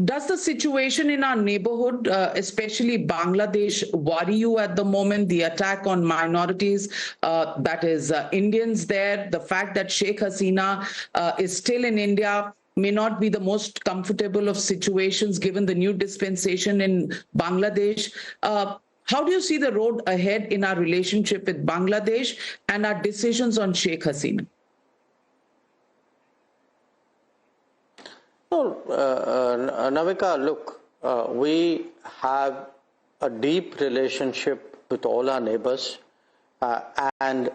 does the situation in our neighborhood, especially Bangladesh, worry you at the moment? The attack on minorities, that is Indians there, the fact that Sheikh Hasina is still in India, may not be the most comfortable of situations given the new dispensation in Bangladesh. How do you see the road ahead in our relationship with Bangladesh and our decisions on Sheikh Hasina? Well, Navika, look, we have a deep relationship with all our neighbors, and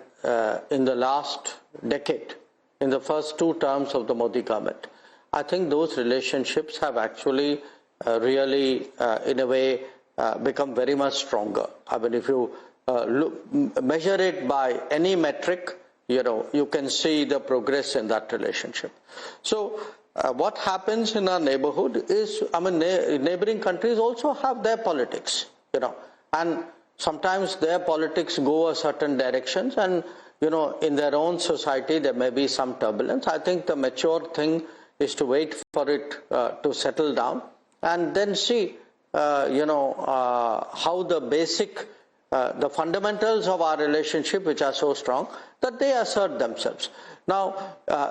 in the last decade, in the first 2 terms of the Modi government, I think those relationships have actually really, in a way, become very much stronger. I mean, if you measure it by any metric, you can see the progress in that relationship. So what happens in our neighborhood is, I mean, neighboring countries also have their politics, and sometimes their politics go a certain directions, and, in their own society, there may be some turbulence. I think the mature thing is to wait for it to settle down and then see, how the basic, the fundamentals of our relationship, which are so strong, that they assert themselves. Now,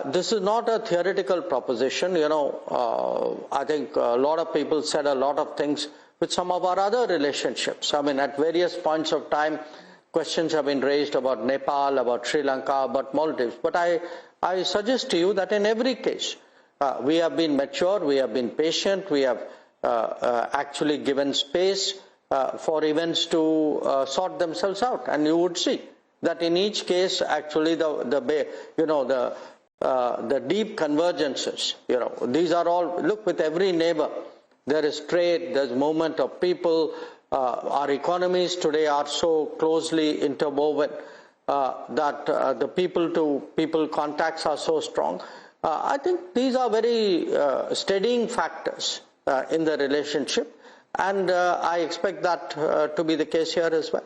this is not a theoretical proposition. I think a lot of people said a lot of things with some of our other relationships. I mean, at various points of time, questions have been raised about Nepal, about Sri Lanka, about Maldives. But I suggest to you that in every case, we have been mature, we have been patient, we have actually given space for events to sort themselves out. And you would see that in each case, actually, the deep convergences, these are all, look, with every neighbor, there is trade, there's movement of people. Our economies today are so closely interwoven that the people-to-people contacts are so strong. I think these are very steadying factors in the relationship, and I expect that to be the case here as well.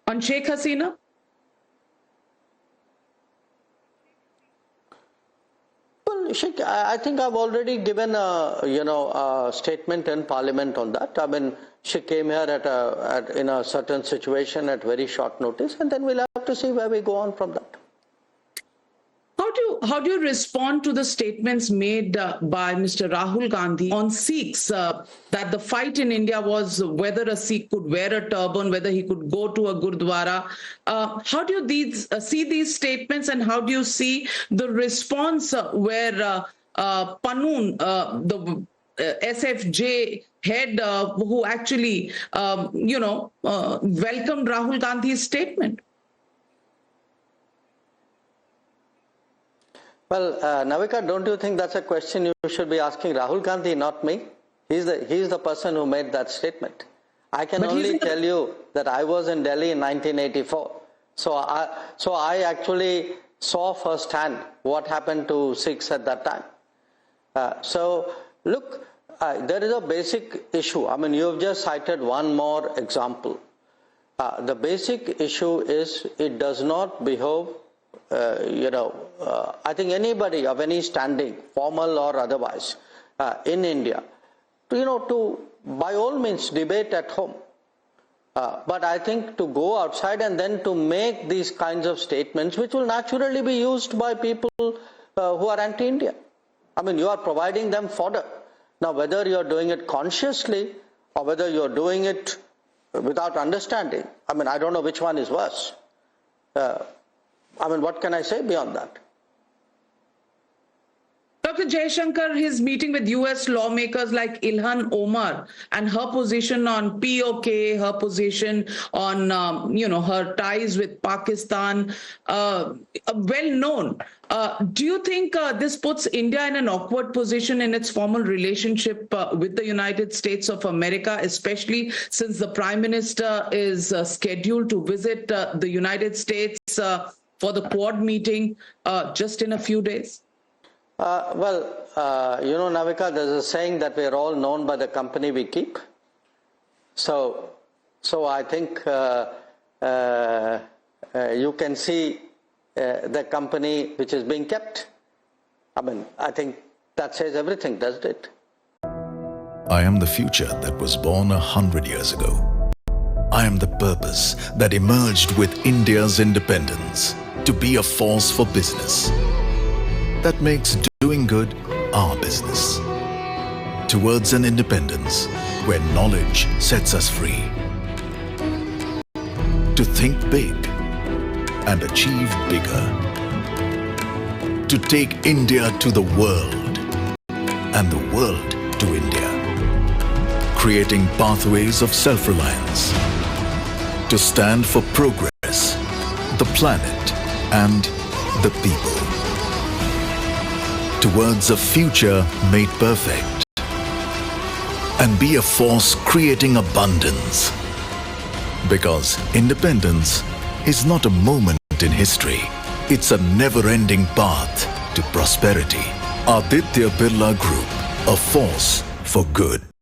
On Sheikh Hasina? Well, Sheikh, I think I've already given a statement in Parliament on that. I mean, she came here in a certain situation at very short notice, and then we'll have to see where we go on from that. How do you respond to the statements made by Mr. Rahul Gandhi on Sikhs, that the fight in India was whether a Sikh could wear a turban, whether he could go to a Gurdwara? How do you see these statements, and how do you see the response where Panoon, the SFJ head, who actually, welcomed Rahul Gandhi's statement? Well, Navika, don't you think that's a question you should be asking Rahul Gandhi, not me? He's the person who made that statement. I can only tell you that I was in Delhi in 1984. So I actually saw firsthand what happened to Sikhs at that time. So look, there is a basic issue. I mean, you have just cited one more example. The basic issue is it does not behove. I think anybody of any standing, formal or otherwise, in India, to by all means debate at home. But I think to go outside and then to make these kinds of statements, which will naturally be used by people who are anti-India. I mean, you are providing them fodder. Now, whether you are doing it consciously or whether you are doing it without understanding, I mean, I don't know which one is worse. I mean, what can I say beyond that? Dr. Jaishankar, his meeting with US lawmakers like Ilhan Omar and her position on POK, her position on, her ties with Pakistan, well known. Do you think this puts India in an awkward position in its formal relationship with the United States of America, especially since the Prime Minister is scheduled to visit the United States for the Quad meeting just in a few days? Navika, there's a saying that we're all known by the company we keep. So I think you can see the company which is being kept. I mean, I think that says everything, doesn't it? I am the future that was born 100 years ago. I am the purpose that emerged with India's independence to be a force for business that makes doing good our business. Towards an independence where knowledge sets us free. To think big and achieve bigger. To take India to the world and the world to India. Creating pathways of self-reliance. To stand for progress, the planet and the people. Towards a future made perfect. And be a force creating abundance. Because independence is not a moment in history. It's a never-ending path to prosperity. Aditya Birla Group, a force for good.